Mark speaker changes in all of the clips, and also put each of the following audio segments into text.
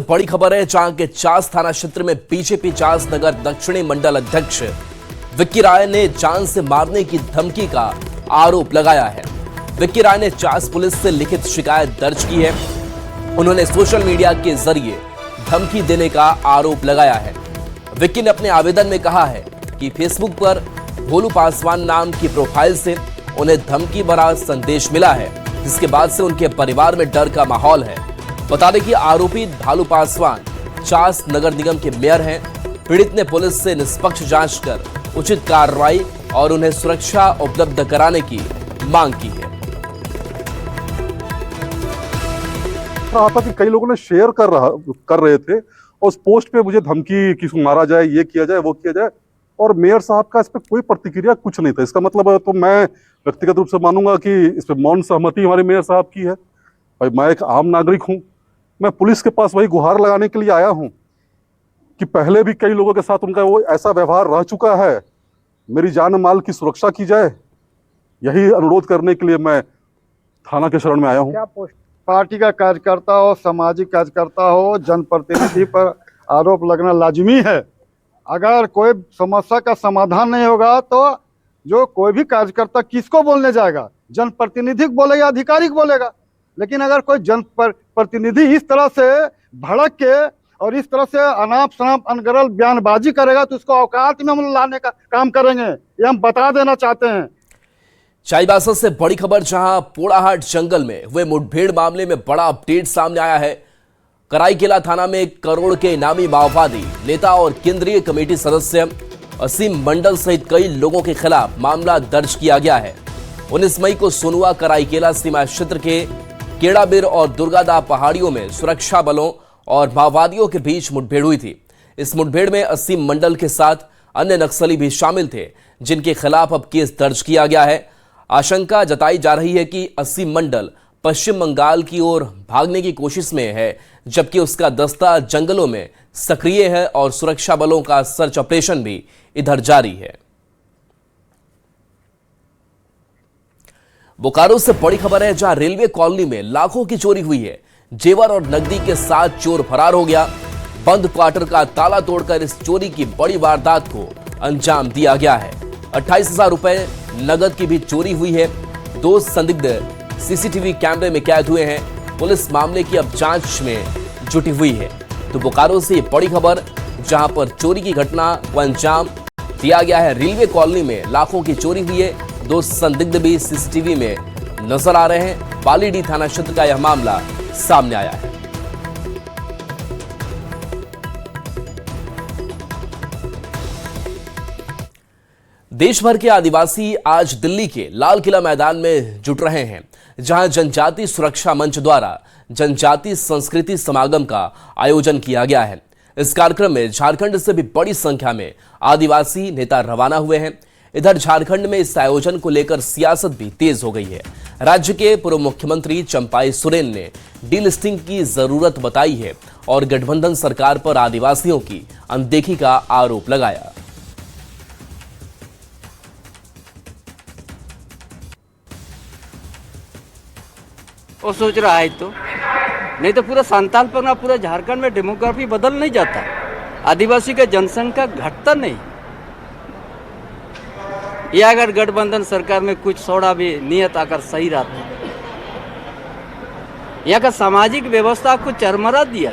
Speaker 1: बड़ी खबर है, जहां के चास थाना क्षेत्र में बीजेपी चास नगर दक्षिणी मंडल अध्यक्ष विक्की राय ने जान से मारने की धमकी का आरोप लगाया है। विक्की राय ने चास पुलिस से लिखित शिकायत दर्ज की है। उन्होंने सोशल मीडिया के जरिए धमकी देने का आरोप लगाया है। विक्की ने अपने आवेदन में कहा है कि फेसबुक पर भोलू पासवान नाम की प्रोफाइल से उन्हें धमकी भरा संदेश मिला है, जिसके बाद से उनके परिवार में डर का माहौल है। बता दें कि आरोपी भालू पासवान चास नगर निगम के मेयर हैं। पीड़ित ने पुलिस से निष्पक्ष जांच कर उचित कार्रवाई और उन्हें सुरक्षा उपलब्ध कराने की मांग की है।
Speaker 2: रहा था कि कई लोगों ने शेयर कर रहे थे और उस पोस्ट पे मुझे धमकी कि मारा जाए, ये किया जाए, वो किया जाए, और मेयर साहब का इस पे कोई प्रतिक्रिया कुछ नहीं था। इसका मतलब तो मैं व्यक्तिगत रूप से मानूंगा कि इस पे मौन सहमति हमारे मेयर साहब की है। भाई मैं एक आम नागरिक हूं, मैं पुलिस के पास वही गुहार लगाने के लिए आया हूं कि पहले भी कई लोगों के साथ उनका वो ऐसा व्यवहार रह चुका है, मेरी जान माल की सुरक्षा की जाए, यही अनुरोध करने के लिए मैं थाना के शरण में आया हूं।
Speaker 3: क्या पोस्ट पार्टी का कार्यकर्ता हो, सामाजिक कार्यकर्ता हो, जनप्रतिनिधि पर आरोप लगना लाजिमी है। अगर कोई समस्या का समाधान नहीं होगा तो जो कोई भी कार्यकर्ता किसको बोलने जाएगा? जनप्रतिनिधि बोलेगा, अधिकारी बोलेगा। लेकिन अगर कोई जनप्रतिनिधि इस तरह से भड़क के और इस तरह से अनाप शनाप अनगरल बयानबाजी करेगा तो उसको औकात में हम लाने का काम करेंगे, ये हम बता देना चाहते हैं।
Speaker 1: चाईबासा से बड़ी खबर, जहां पोड़ाहाट जंगल में हुए मुठभेड़ मामले में बड़ा अपडेट सामने आया है। कराईकेला थाना में 1 करोड़ के इनामी माओवादी नेता और केंद्रीय कमेटी सदस्य असीम मंडल सहित कई लोगों के खिलाफ मामला दर्ज किया गया है। 19 मई को सोनुआ कराईकेला सीमा क्षेत्र के केड़ाबिर और दुर्गादा पहाड़ियों में सुरक्षा बलों और माओवादियों के बीच मुठभेड़ हुई थी। इस मुठभेड़ में असीम मंडल के साथ अन्य नक्सली भी शामिल थे, जिनके खिलाफ अब केस दर्ज किया गया है। आशंका जताई जा रही है कि असीम मंडल पश्चिम बंगाल की ओर भागने की कोशिश में है, जबकि उसका दस्ता जंगलों में सक्रिय है और सुरक्षा बलों का सर्च ऑपरेशन भी इधर जारी है। बोकारो से बड़ी खबर है, जहां रेलवे कॉलोनी में लाखों की चोरी हुई है। जेवर और नकदी के साथ चोर फरार हो गया। बंद क्वार्टर का ताला तोड़कर इस चोरी की बड़ी वारदात को अंजाम दिया गया है। 28,000 रुपए नगद की भी चोरी हुई है। 2 संदिग्ध सीसीटीवी कैमरे में कैद हुए हैं। पुलिस मामले की अब जांच में जुटी हुई है। तो बोकारो से बड़ी खबर, जहां पर चोरी की घटना को अंजाम दिया गया है। रेलवे कॉलोनी में लाखों की चोरी हुई है। 2 संदिग्ध भी सीसीटीवी में नजर आ रहे हैं। पालीडी थाना क्षेत्र का यह मामला सामने आया है। देश भर के आदिवासी आज दिल्ली के लाल किला मैदान में जुट रहे हैं, जहां जनजाति सुरक्षा मंच द्वारा जनजाति संस्कृति समागम का आयोजन किया गया है। इस कार्यक्रम में झारखंड से भी बड़ी संख्या में आदिवासी नेता रवाना हुए हैं। इधर झारखंड में इस आयोजन को लेकर सियासत भी तेज हो गई है। राज्य के पूर्व मुख्यमंत्री चंपाई सोरेन ने डीलिस्टिंग की जरूरत बताई है और गठबंधन सरकार पर आदिवासियों की अनदेखी का आरोप लगाया।
Speaker 4: वो सोच रहा है तो नहीं तो पूरा संताल परगना, पूरा झारखंड में डेमोग्राफी बदल नहीं जाता, आदिवासी का जनसंख्या घटता नहीं। या अगर गठबंधन सरकार में कुछ थोड़ा भी नियत आकर सही रहता, यहाँ का सामाजिक व्यवस्था को चरमरा दिया।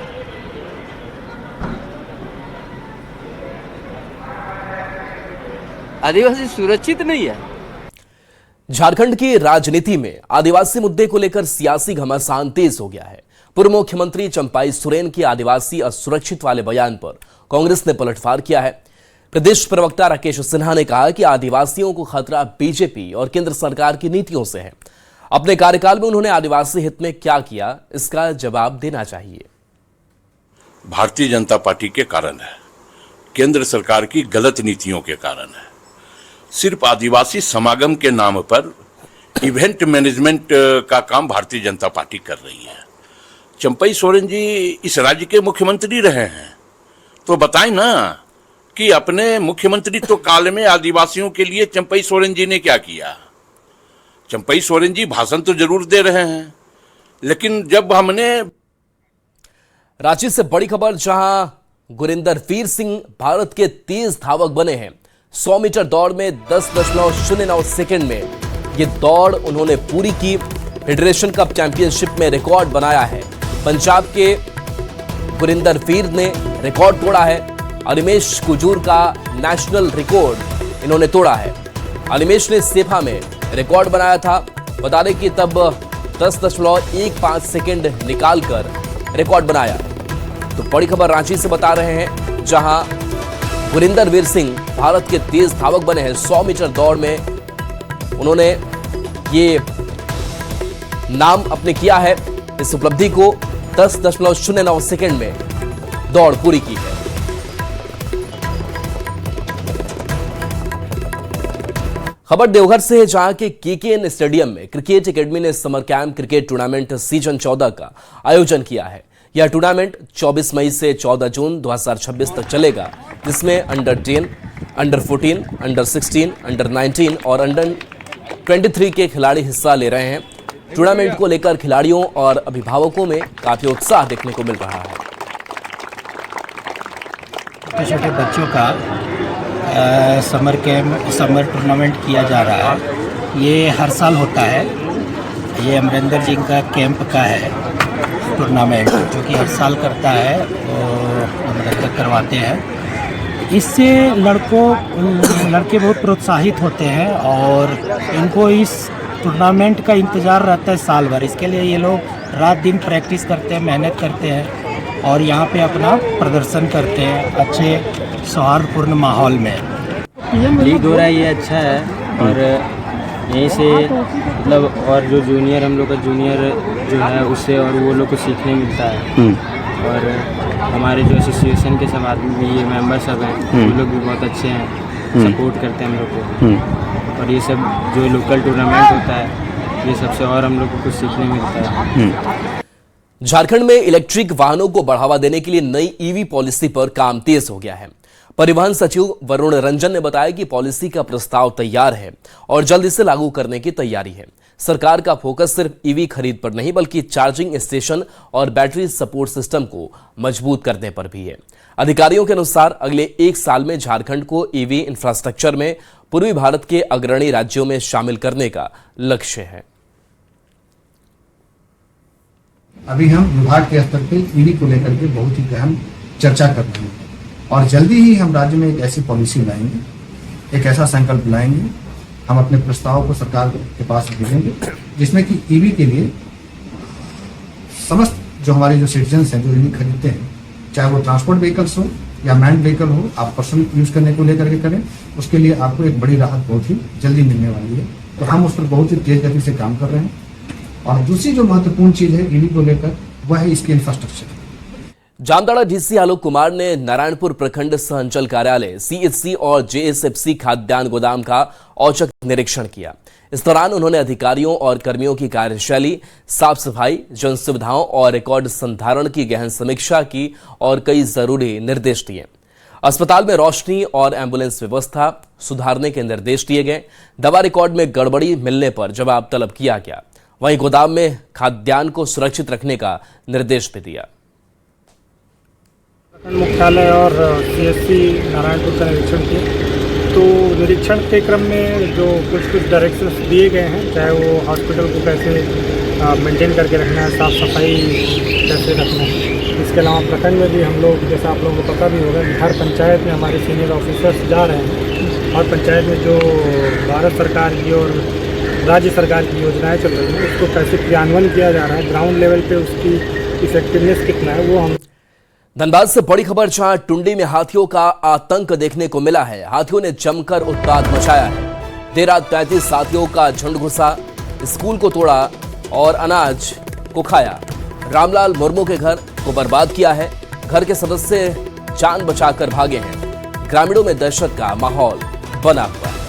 Speaker 4: आदिवासी सुरक्षित नहीं है।
Speaker 1: झारखंड की राजनीति में आदिवासी मुद्दे को लेकर सियासी घमासान तेज हो गया है। पूर्व मुख्यमंत्री चंपाई सोरेन के आदिवासी असुरक्षित वाले बयान पर कांग्रेस ने पलटवार किया है। प्रदेश प्रवक्ता राकेश सिन्हा ने कहा कि आदिवासियों को खतरा बीजेपी और केंद्र सरकार की नीतियों से है। अपने कार्यकाल में उन्होंने आदिवासी हित में क्या किया, इसका जवाब देना चाहिए।
Speaker 5: भारतीय जनता पार्टी के कारण है, केंद्र सरकार की गलत नीतियों के कारण है। सिर्फ आदिवासी समागम के नाम पर इवेंट मैनेजमेंट का काम भारतीय जनता पार्टी कर रही है। चंपाई सोरेन जी इस राज्य के मुख्यमंत्री रहे हैं, तो बताएं ना कि अपने मुख्यमंत्रित्व काल में आदिवासियों के लिए चंपाई सोरेन जी ने क्या किया। चंपाई सोरेन जी भाषण तो जरूर दे रहे हैं, लेकिन जब हमने
Speaker 1: रांची से बड़ी खबर, जहां गुरिंदर वीर सिंह भारत के तेज धावक बने हैं। 100 मीटर दौड़ में 10.09 सेकंड में ये दौड़ उन्होंने पूरी की। फेडरेशन कप चैंपियनशिप में रिकॉर्ड बनाया है। पंजाब के गुरिंदर वीर ने रिकॉर्ड तोड़ा है। अनिमेश कुजूर का नेशनल रिकॉर्ड इन्होंने तोड़ा है। अनिमेश ने सेफा में रिकॉर्ड बनाया था। बता दें कि तब 10.15 सेकंड निकालकर रिकॉर्ड बनाया। तो बड़ी खबर रांची से बता रहे हैं, जहां गुरिंदर वीर सिंह भारत के तेज धावक बने हैं। 100 मीटर दौड़ में उन्होंने ये नाम अपने किया है। इस उपलब्धि को 10.09 सेकंड में दौड़ पूरी की है। खबर देवघर से है, जहां के केकेएन स्टेडियम में क्रिकेट एकेडमी ने summer camp cricket tournament season 14 का आयोजन किया है। यह टूर्नामेंट 24 मई से 14 जून 2026 तक चलेगा, जिसमें अंडर 10, अंडर 14, अंडर 16, अंडर 19 और अंडर 23 के खिलाड़ी हिस्सा ले रहे हैं। टूर्नामेंट को लेकर खिलाड़ियों और अभिभावकों में काफी उत्साह देखने को मिल रहा है।
Speaker 6: छोटे छोटे बच्चों का समर टूर्नामेंट किया जा रहा है। ये हर साल होता है। ये अमरिंदर जी का कैंप का है टूर्नामेंट, जो कि हर साल करता है, और अमरिंदर करवाते हैं। इससे लड़के बहुत प्रोत्साहित होते हैं और इनको इस टूर्नामेंट का इंतज़ार रहता है साल भर। इसके लिए ये लोग रात दिन प्रैक्टिस करते हैं, मेहनत करते हैं और यहाँ पे अपना प्रदर्शन करते हैं अच्छे सौहार्दपूर्ण माहौल में।
Speaker 7: लीग हो रहा है, ये अच्छा है। और यहीं से मतलब और जो जूनियर हम लोग का जूनियर जो है उससे और वो लोग को सीखने मिलता है। और हमारे जो एसोसिएशन के सब आदमी ये मेंबर सब हैं, वो लोग भी बहुत अच्छे हैं, सपोर्ट करते हैं हम लोग को। और ये सब जो लोकल टूर्नामेंट होता है, ये सबसे और हम लोग को कुछ सीखने मिलता है।
Speaker 1: झारखंड में इलेक्ट्रिक वाहनों को बढ़ावा देने के लिए नई ईवी पॉलिसी पर काम तेज हो गया है। परिवहन सचिव वरुण रंजन ने बताया कि पॉलिसी का प्रस्ताव तैयार है और जल्द इसे लागू करने की तैयारी है। सरकार का फोकस सिर्फ ईवी खरीद पर नहीं, बल्कि चार्जिंग स्टेशन और बैटरी सपोर्ट सिस्टम को मजबूत करने पर भी है। अधिकारियों के अनुसार अगले 1 साल में झारखंड को ईवी इंफ्रास्ट्रक्चर में पूर्वी भारत के अग्रणी राज्यों में शामिल करने का लक्ष्य है।
Speaker 8: अभी हम विभाग के स्तर पे ईवी को लेकर के बहुत ही गहन चर्चा कर रहे हैं और जल्दी ही हम राज्य में एक ऐसी पॉलिसी लाएंगे, एक ऐसा संकल्प लाएंगे। हम अपने प्रस्ताव को सरकार के पास भेजेंगे, जिसमें कि ईवी के लिए समस्त जो हमारे जो सिटीजन्स हैं जो ईवी खरीदते हैं, चाहे वो ट्रांसपोर्ट व्हीकल्स हो या मैन्ड व्हीकल हो, आप पर्सनल यूज करने को लेकर के करें, उसके लिए आपको एक बड़ी राहत बहुत ही जल्दी मिलने वाली है। तो हम उस पर बहुत ही तेज गति से काम कर रहे हैं। और दूसरी जो महत्वपूर्ण चीज है ईवी को लेकर, वह है इसकी इंफ्रास्ट्रक्चर।
Speaker 1: जामताड़ा डीसी आलोक कुमार ने नारायणपुर प्रखंड सह अंचल कार्यालय, सीएचसी और जेएसएफसी खाद्यान्न गोदाम का औचक निरीक्षण किया। इस दौरान उन्होंने अधिकारियों और कर्मियों की कार्यशैली, साफ सफाई, जन सुविधाओं और रिकॉर्ड संधारण की गहन समीक्षा की और कई जरूरी निर्देश दिए। अस्पताल में रोशनी और एम्बुलेंस व्यवस्था सुधारने के निर्देश दिए गए। दवा रिकॉर्ड में गड़बड़ी मिलने पर जवाब तलब किया गया। वहीं गोदाम में खाद्यान्न को सुरक्षित रखने का निर्देश भी दिया।
Speaker 9: मुख्यालय और सीएचसी नारायणपुर का निरीक्षण किया। तो निरीक्षण के क्रम में जो कुछ डायरेक्शंस दिए गए हैं, चाहे वो हॉस्पिटल को कैसे मेंटेन करके रखना है, साफ़ सफाई कैसे रखना है। इसके अलावा प्रखंड में भी हम लोग, जैसा आप लोगों को पता भी होगा, हर पंचायत में हमारे सीनियर ऑफिसर्स जा रहे हैं और पंचायत में जो भारत सरकार की और राज्य सरकार की योजनाएं चल रही हैं, उसको कैसे क्रियान्वयन किया जा रहा है, ग्राउंड लेवल पे उसकी इफेक्टिवनेस कितना है, वो हम।
Speaker 1: धनबाद से बड़ी खबर, जहां टुंडी में हाथियों का आतंक देखने को मिला है। हाथियों ने जमकर उत्पात मचाया है। देर रात 35 हाथियों का झुंड घुसा, स्कूल को तोड़ा और अनाज को खाया। रामलाल मुर्मू के घर को बर्बाद किया है। घर के सदस्य जान बचाकर भागे हैं। ग्रामीणों में दहशत का माहौल बना हुआ है।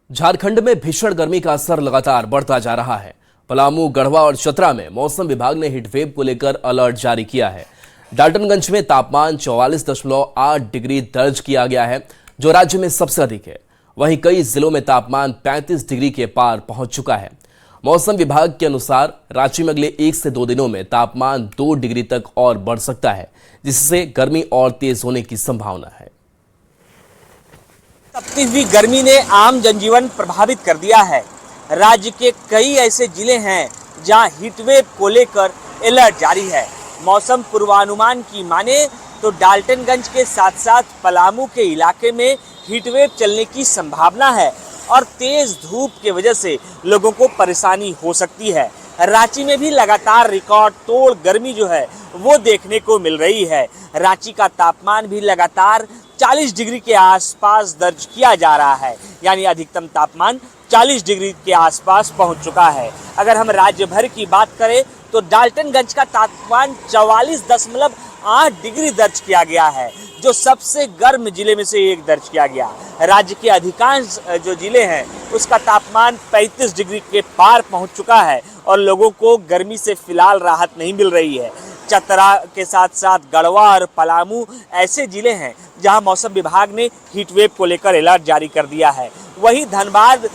Speaker 1: झारखंड में भीषण गर्मी का असर लगातार बढ़ता जा रहा है। पलामू, गढ़वा और चतरा में मौसम विभाग ने हीटवेव को लेकर अलर्ट जारी किया है। डाल्टनगंज में तापमान 44.8 डिग्री दर्ज किया गया है, जो राज्य में सबसे अधिक है। वहीं कई जिलों में तापमान 35 डिग्री के पार पहुंच चुका है। मौसम विभाग के अनुसार रांची में अगले 1 से 2 दिनों में तापमान 2 डिग्री तक और बढ़ सकता है, जिससे गर्मी और तेज होने की संभावना है।
Speaker 10: तपती हुई गर्मी ने आम जनजीवन प्रभावित कर दिया है। राज्य के कई ऐसे जिले हैं जहां हीटवेव को लेकर अलर्ट जारी है। मौसम पूर्वानुमान की माने तो डाल्टनगंज के साथ साथ पलामू के इलाके में हीटवेव चलने की संभावना है और तेज धूप की वजह से लोगों को परेशानी हो सकती है। रांची में भी लगातार रिकॉर्ड तोड़ गर्मी जो है वो देखने को मिल रही है। रांची का तापमान भी लगातार 40 डिग्री के आसपास दर्ज किया जा रहा है, यानी अधिकतम तापमान 40 डिग्री के आसपास पहुंच चुका है। अगर हम राज्य भर की बात करें तो डाल्टनगंज का तापमान 44.8 डिग्री दर्ज किया गया है, जो सबसे गर्म जिले में से एक दर्ज किया गया। राज्य के अधिकांश जो जिले हैं उसका तापमान 35 डिग्री के पार पहुंच चुका है और लोगों को गर्मी से फिलहाल राहत नहीं मिल रही है। चतरा के साथ साथ गढ़वा और पलामू ऐसे जिले हैं जहां मौसम विभाग ने हीटवेव को लेकर अलर्ट जारी कर दिया है। वहीं धनबाद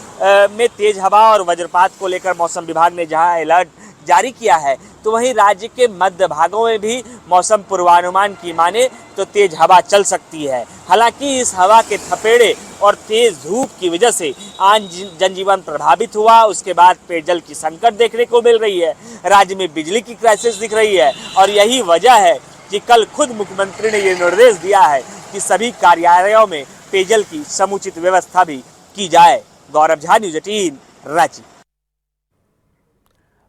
Speaker 10: में तेज हवा और वज्रपात को लेकर मौसम विभाग ने जहां अलर्ट जारी किया है, तो वहीं राज्य के मध्य भागों में भी मौसम पूर्वानुमान की माने तो तेज हवा चल सकती है। हालांकि इस हवा के थपेड़े और तेज धूप की वजह से आम जनजीवन प्रभावित हुआ। उसके बाद पेयजल की संकट देखने को मिल रही है। राज्य में बिजली की क्राइसिस दिख रही है और यही वजह है कि कल खुद मुख्यमंत्री ने ये निर्देश दिया है कि सभी कार्यालयों में पेयजल की समुचित व्यवस्था भी की जाए। गौरव झा, न्यूज़ 18, रांची।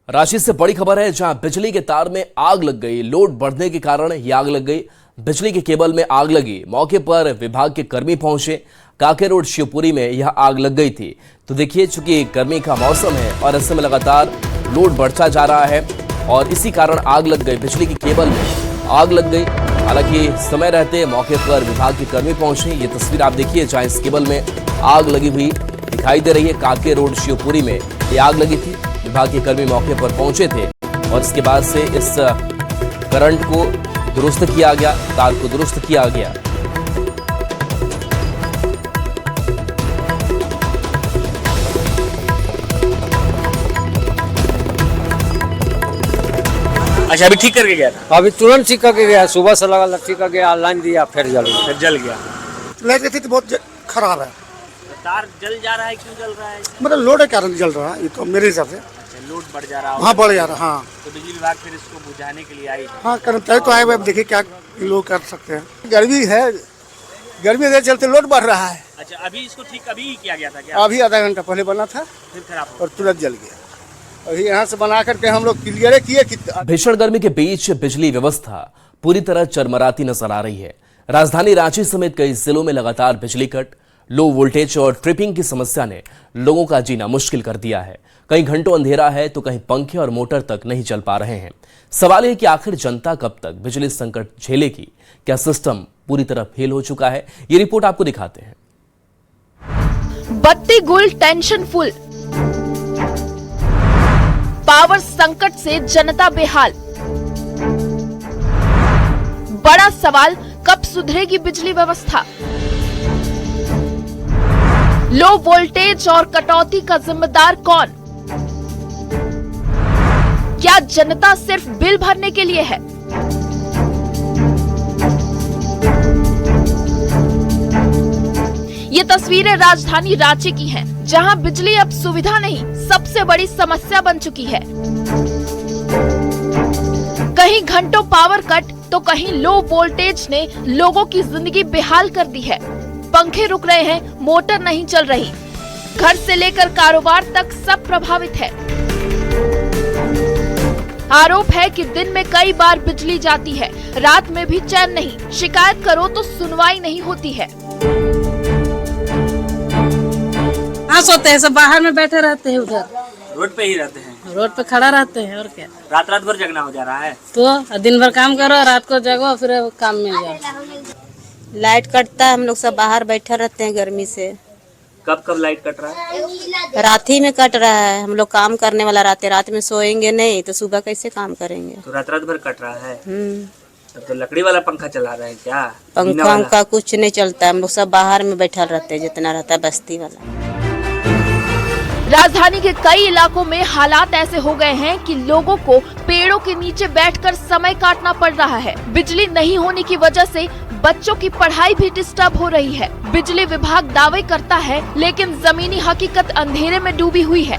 Speaker 1: रांची से बड़ी खबर है, जहां बिजली के तार में आग लग गई। लोड बढ़ने के कारण यह आग लग गई। बिजली के केबल में आग लगी। मौके पर विभाग के कर्मी पहुंचे। काके रोड शिवपुरी में यह आग लग गई थी। तो देखिए, चूंकि गर्मी का मौसम है और ऐसे में लगातार लोड बढ़ता जा रहा है और इसी कारण आग लग गई। बिजली की केबल में आग लग गई। हालांकि समय रहते मौके पर विभाग के कर्मी पहुंचे। ये तस्वीर आप देखिए, जहां इस केबल में आग लगी हुई दिखाई दे रही है। काके रोड शिवपुरी में ये आग लगी थी। विभाग के कर्मी मौके पर पहुंचे थे और इसके बाद से इस करंट को दुरुस्त किया गया, तार को दुरुस्त किया गया।
Speaker 10: अच्छा, अभी ठीक करके गया था?
Speaker 11: अभी तुरंत ठीक करके गया। सुबह से लगा ठीक करके ऑनलाइन दिया, फिर
Speaker 10: जल गया।
Speaker 12: लाइट की स्थिति बहुत खराब है।
Speaker 10: तार जल जा रहा है, क्यों जल रहा है?
Speaker 12: मतलब लोड के कारण जल रहा है, ये तो मेरे हिसाब से।
Speaker 10: लोड बढ़ जा रहा है।
Speaker 12: हाँ, बढ़ जा रहा है। हाँ,
Speaker 10: तो बिजली विभाग फिर इसको बुझाने के लिए आई है।
Speaker 12: हाँ, कर्मचारी तो आए हुए, अब देखिए क्या लोग कर सकते हैं। गर्मी है, गर्मी के चलते लोड बढ़ रहा है।
Speaker 10: अच्छा, अभी इसको ठीक अभी किया गया था क्या?
Speaker 12: अभी आधा घंटा पहले बना था,
Speaker 10: फिर खराब
Speaker 12: और तुरंत जल गया। अभी यहाँ से बना करके हम लोग क्लियर किए कि
Speaker 1: भीषण गर्मी के बीच बिजली व्यवस्था पूरी तरह चरमराती नजर आ रही है। राजधानी रांची समेत कई जिलों में लगातार बिजली कट, लो वोल्टेज और ट्रिपिंग की समस्या ने लोगों का जीना मुश्किल कर दिया है। कई घंटों अंधेरा है तो कहीं पंखे और मोटर तक नहीं चल पा रहे हैं। सवाल है कि आखिर जनता कब तक बिजली संकट झेलेगी? क्या सिस्टम पूरी तरह फेल हो चुका है? ये रिपोर्ट आपको दिखाते हैं।
Speaker 13: बत्ती गुल टेंशन फुल, पावर संकट से जनता बेहाल। बड़ा सवाल, कब सुधरेगी बिजली व्यवस्था? लो वोल्टेज और कटौती का जिम्मेदार कौन? क्या जनता सिर्फ बिल भरने के लिए है? ये तस्वीरें राजधानी रांची की हैं, जहां बिजली अब सुविधा नहीं, सबसे बड़ी समस्या बन चुकी है। कहीं घंटों पावर कट तो कहीं लो वोल्टेज ने लोगों की जिंदगी बेहाल कर दी है। पंखे रुक रहे हैं, मोटर नहीं चल रही, घर से लेकर कारोबार तक सब प्रभावित है। आरोप है कि दिन में कई बार बिजली जाती है, रात में भी चैन नहीं। शिकायत करो तो सुनवाई नहीं होती है।
Speaker 14: हाँ, सोते हैं, सब बाहर में बैठे रहते हैं, उधर
Speaker 10: रोड पे ही रहते हैं।
Speaker 14: रोड पे खड़ा रहते हैं, और क्या।
Speaker 10: रात भर जगना हो जा रहा है।
Speaker 14: तो दिन भर काम करो, रात को जगो, फिर काम में जाओ।
Speaker 15: लाइट कटता है, हम लोग सब बाहर बैठे रहते हैं गर्मी से।
Speaker 10: कब कब लाइट कट रहा है?
Speaker 14: रात ही में कट रहा है। हम लोग काम करने वाला रात में सोएंगे नहीं तो सुबह कैसे काम करेंगे?
Speaker 10: तो रात भर कट रहा है। तब तो लकड़ी वाला पंखा चला रहे हैं क्या?
Speaker 14: पंखा का कुछ नहीं चलता, हम लोग सब बाहर में बैठल रहते हैं, जितना रहता है बस्ती वाला।
Speaker 13: राजधानी के कई इलाकों में हालात ऐसे हो गए हैं कि लोगों को पेड़ों के नीचे बैठकर समय काटना पड़ रहा है। बिजली नहीं होने की वजह से बच्चों की पढ़ाई भी डिस्टर्ब हो रही है। बिजली विभाग दावे करता है, लेकिन जमीनी हकीकत अंधेरे में डूबी हुई है।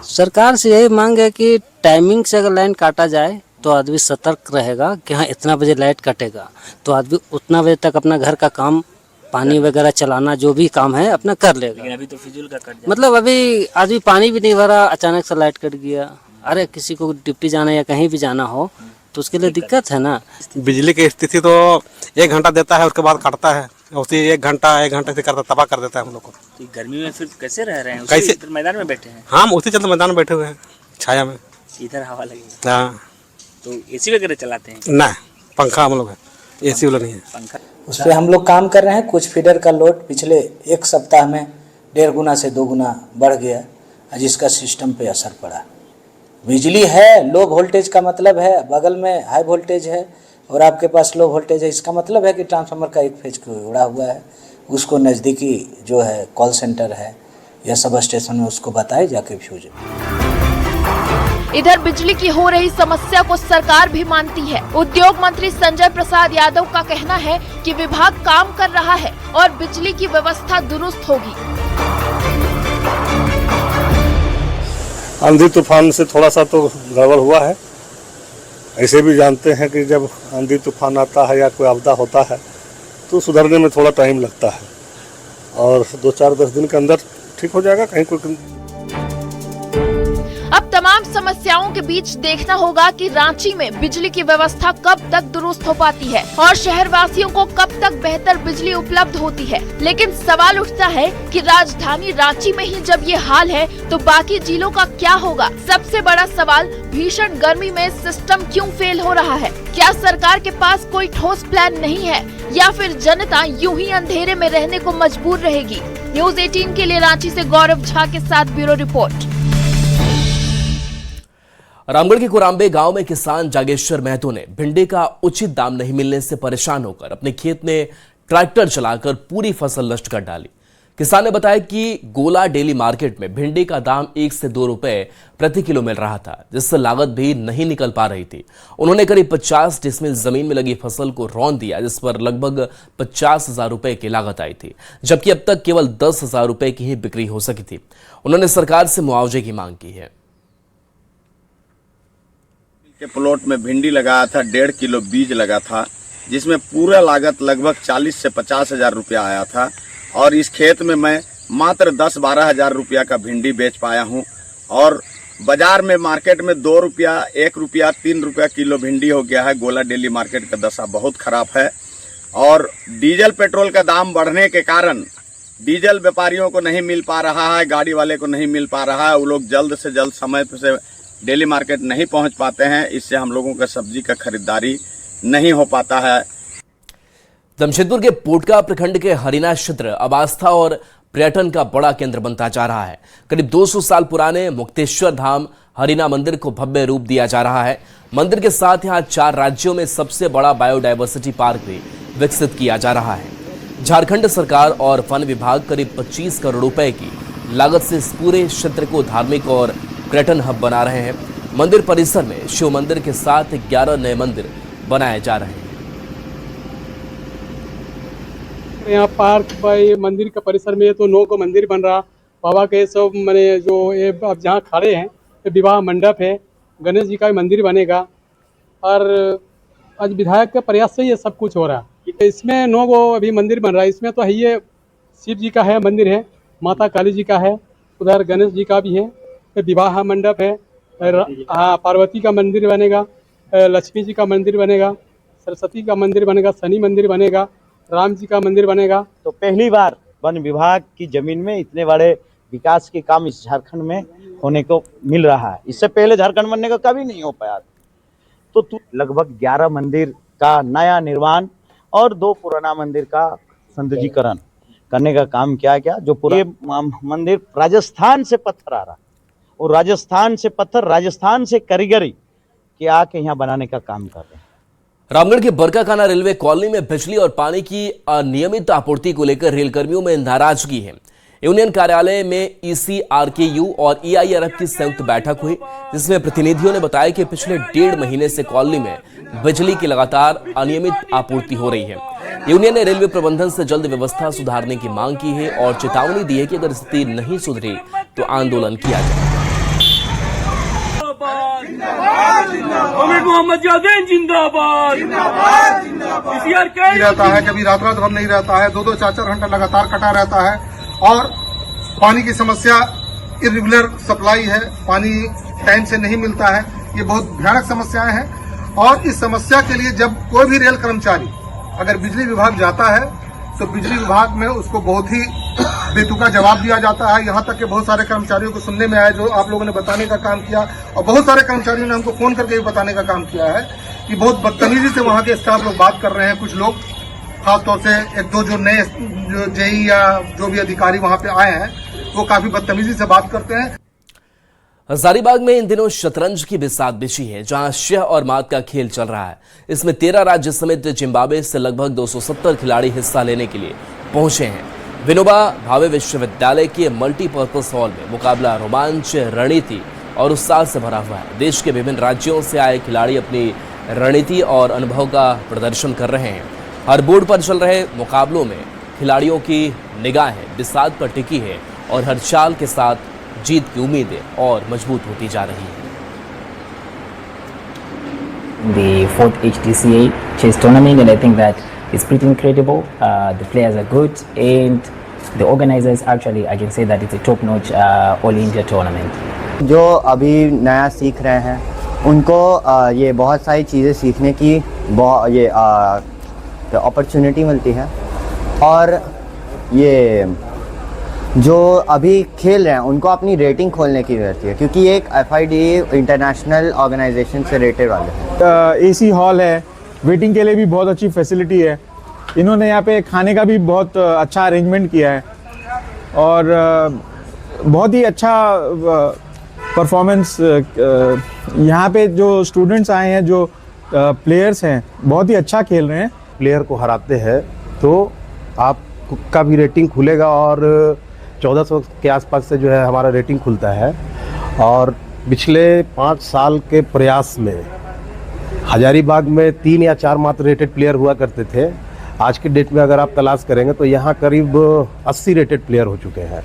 Speaker 11: सरकार से यही मांग है कि टाइमिंग से अगर लाइन काटा जाए तो आदमी सतर्क रहेगा कि हाँ इतना बजे लाइट कटेगा, तो आदमी उतना बजे तक अपना घर का काम, पानी वगैरह चलाना, जो भी काम है अपना कर लेगा।
Speaker 10: लेकिन अभी तो फिजूल का कट
Speaker 11: मतलब अभी आदमी पानी भी नहीं भरा, अचानक से लाइट कट गया। अरे किसी को ड्यूटी जाना या कहीं भी जाना हो तो उसके लिए दिक्कत है ना।
Speaker 15: बिजली की स्थिति तो 1 घंटा देता है, उसके बाद काटता है, उसी 1 घंटा से करता तबाह कर देता है हम लोग को।
Speaker 10: तो गर्मी में फिर कैसे रह रहे हैं?
Speaker 15: कैसे
Speaker 10: मैदान में बैठे हैं?
Speaker 15: हम उसी चलते मैदान में बैठे हुए हैं, छाया में।
Speaker 10: इधर हवा लगी।
Speaker 15: हाँ,
Speaker 10: तो एसी वगैरह चलाते हैं?
Speaker 15: नहीं, पंखा हम लोग है, एसी वाला नहीं है।
Speaker 10: पंखा
Speaker 6: उस पर हम लोग काम कर रहे हैं। कुछ फीडर का लोड पिछले 1 सप्ताह में 1.5 गुना से 2 गुना बढ़ गया, जिसका सिस्टम पे असर पड़ा। बिजली है, लो वोल्टेज का मतलब है बगल में हाई वोल्टेज है और आपके पास लो वोल्टेज है, इसका मतलब है कि ट्रांसफार्मर का एक फेज को उड़ा हुआ है, उसको नज़दीकी जो है कॉल सेंटर है या सब स्टेशन में उसको बताए जाके फ्यूज।
Speaker 13: इधर बिजली की हो रही समस्या को सरकार भी मानती है। उद्योग मंत्री संजय प्रसाद यादव का कहना है कि विभाग काम कर रहा है और बिजली की व्यवस्था दुरुस्त होगी।
Speaker 16: आंधी तूफान से थोड़ा सा तो गड़बड़ हुआ है। ऐसे भी जानते हैं कि जब आंधी तूफान आता है या कोई आपदा होता है तो सुधरने में थोड़ा टाइम लगता है, और 2-4-10 दिन के अंदर ठीक हो जाएगा। कहीं कोई
Speaker 13: अब तमाम समस्याओं के बीच देखना होगा कि रांची में बिजली की व्यवस्था कब तक दुरुस्त हो पाती है और शहरवासियों को कब तक बेहतर बिजली उपलब्ध होती है। लेकिन सवाल उठता है कि राजधानी रांची में ही जब ये हाल है तो बाकी जिलों का क्या होगा? सबसे बड़ा सवाल, भीषण गर्मी में सिस्टम क्यों फेल हो रहा है? क्या सरकार के पास कोई ठोस प्लान नहीं है या फिर जनता यूं ही अंधेरे में रहने को मजबूर रहेगी? न्यूज़ 18 के लिए रांची से गौरव झा के साथ ब्यूरो रिपोर्ट।
Speaker 1: रामगढ़ के कुराम्बे गांव में किसान जागेश्वर महतो ने भिंडी का उचित दाम नहीं मिलने से परेशान होकर अपने खेत में ट्रैक्टर चलाकर पूरी फसल नष्ट कर डाली। किसान ने बताया कि गोला डेली मार्केट में भिंडी का दाम 1 से 2 रुपए प्रति किलो मिल रहा था, जिससे लागत भी नहीं निकल पा रही थी। उन्होंने करीब 50 डिसमिल जमीन में लगी फसल को रौंद दिया, जिस पर लगभग 50,000 रुपए की लागत आई थी, जबकि अब तक केवल 10,000 रुपए की ही बिक्री हो सकी थी। उन्होंने सरकार से मुआवजे की मांग की है।
Speaker 17: के प्लॉट में भिंडी लगाया था, 1.5 किलो बीज लगा था, जिसमें पूरा लागत लगभग 40 से 50,000 रुपया आया था, और इस खेत में मैं मात्र 10-12 हजार रुपया का भिंडी बेच पाया हूं। और बाजार में मार्केट में 2 रुपया, 1 रुपया, 3 रुपया किलो भिंडी हो गया है। गोला डेली मार्केट का दशा बहुत खराब है, और डीजल पेट्रोल का दाम बढ़ने के कारण डीजल व्यापारियों को नहीं मिल पा रहा है, गाड़ी वाले को नहीं मिल पा रहा है। वो लोग जल्द से जल्द समय से डेली मार्केट नहीं पहुंच पाते हैं, इससे हम लोगों का सब्जी का खरीदारी नहीं हो पाता है।
Speaker 1: जमशेदपुर के पोटका प्रखंड के हरिना क्षेत्र अब आस्था और पर्यटन का बड़ा केंद्र बनता जा रहा है। करीब 200 साल पुराने मुक्तेश्वर धाम हरिना मंदिर को भव्य रूप दिया जा रहा है। मंदिर के साथ यहां 4 राज्यों में सबसे बड़ा बायोडायवर्सिटी पार्क भी विकसित किया जा रहा है। झारखंड सरकार और वन विभाग करीब 25 करोड़ रुपए की लागत से इस पूरे क्षेत्र को धार्मिक और पर्यटन हब बना रहे हैं। मंदिर परिसर में शिव मंदिर के साथ 11 नए मंदिर बनाए जा रहे हैं।
Speaker 9: यहाँ पार्क भाई मंदिर के परिसर में तो 9 को मंदिर बन रहा। बाबा के सब मैंने जो ये अब जहाँ खड़े हैं ये विवाह मंडप है, गणेश जी का भी मंदिर बनेगा, और आज विधायक के प्रयास से ये सब कुछ हो रहा है। इसमें 9 को अभी मंदिर बन रहा है। इसमें तो है ये शिव जी का है मंदिर है, माता काली जी का है, उधर गणेश जी का भी है, विवाह मंडप है, पार्वती का मंदिर बनेगा, लक्ष्मी जी का मंदिर बनेगा, सरस्वती का मंदिर बनेगा, शनि मंदिर बनेगा, राम जी का मंदिर बनेगा।
Speaker 18: तो पहली बार वन विभाग की जमीन में इतने बड़े विकास के काम इस झारखंड में होने को मिल रहा है। इससे पहले झारखंड बनने का कभी नहीं हो पाया। तो लगभग 11 मंदिर का नया निर्माण और 2 पुराना मंदिर का सौंदर्यीकरण, करने का काम किया गया। जो पूरा ये मंदिर राजस्थान से पत्थर आ रहा, और राजस्थान से पत्थर, राजस्थान से कारीगरी के आके यहाँ बनाने का काम कर रहे हैं।
Speaker 1: रामगढ़ के बरकाखाना रेलवे कॉलोनी में बिजली और पानी की अनियमित आपूर्ति को लेकर रेल कर्मियों में नाराजगी है। यूनियन कार्यालय में ECRKU और EIRF की संयुक्त बैठक हुई, जिसमें प्रतिनिधियों ने बताया कि पिछले 1.5 महीने से कॉलोनी में बिजली की लगातार अनियमित आपूर्ति हो रही है। यूनियन ने रेलवे प्रबंधन से जल्द व्यवस्था सुधारने की मांग की है और चेतावनी दी है कि अगर स्थिति नहीं सुधरी तो आंदोलन किया जाए।
Speaker 8: रहता है, कभी रात भर नहीं रहता है, 2-2 4-4 घंटा लगातार कटा रहता है। और पानी की समस्या, इरेगुलर सप्लाई है, पानी टाइम से नहीं मिलता है। ये बहुत भयानक समस्याएं हैं। और इस समस्या के लिए जब कोई भी रेल कर्मचारी अगर बिजली विभाग जाता है तो बिजली विभाग में उसको बहुत ही बेतुका जवाब दिया जाता है। यहाँ तक कि बहुत सारे कर्मचारियों को सुनने में आया, जो आप लोगों ने बताने का काम किया, और बहुत सारे कर्मचारियों ने हमको फोन करके भी बताने का काम किया है कि बहुत बदतमीजी से वहाँ के स्टाफ लोग बात कर रहे हैं। कुछ लोग खासतौर से 1-2 जो नए जेई या जो भी अधिकारी वहाँ पे आए हैं वो काफी बदतमीजी से बात करते हैं।
Speaker 1: हजारीबाग में इन दिनों शतरंज की बिसात बिछी है, जहां शह और मात का खेल चल रहा है। इसमें 13 राज्य समेत जिम्बाब्वे से लगभग 270 खिलाड़ी हिस्सा लेने के लिए पहुंचे हैं। विनोबा भावे विश्वविद्यालय के मल्टीपर्पज हॉल में मुकाबला रोमांच, रणनीति और उत्साह से भरा हुआ है। देश के विभिन्न राज्यों से आए खिलाड़ी अपनी रणनीति और अनुभव का प्रदर्शन कर रहे हैं। हर बोर्ड पर चल रहे मुकाबलों में खिलाड़ियों की निगाहें बिसात पर टिकी है और हर चाल के साथ जीत की उम्मीदें और मजबूत होती जा रही है।
Speaker 19: The 4th HTCA chess tournament, and I think that it's pretty incredible. The players are good, and the organizers actually, I can say that it's a top-notch all India tournament.
Speaker 20: जो अभी नया सीख रहे हैं उनको ये बहुत सारी चीज़ें सीखने की ये अपॉर्चुनिटी मिलती है। और ये जो अभी खेल रहे हैं उनको अपनी रेटिंग खोलने की रहती है, क्योंकि एक FIDE इंटरनेशनल ऑर्गेनाइजेशन से रेटेड वाले हैं।
Speaker 21: AC हॉल है, वेटिंग के लिए भी बहुत अच्छी फैसिलिटी है। इन्होंने यहाँ पे खाने का भी बहुत अच्छा अरेंजमेंट किया है और बहुत ही अच्छा परफॉर्मेंस। यहाँ पे जो स्टूडेंट्स आए हैं, जो प्लेयर्स हैं, बहुत ही अच्छा खेल रहे हैं।
Speaker 16: प्लेयर को हराते हैं तो आपका भी रेटिंग खुलेगा और 1400 के आसपास से जो है हमारा रेटिंग खुलता है। और पिछले 5 साल के प्रयास में हजारीबाग में 3 या 4 मात्र रेटेड प्लेयर हुआ करते थे। आज के डेट में अगर आप तलाश करेंगे तो यहाँ करीब 80 रेटेड प्लेयर हो चुके हैं।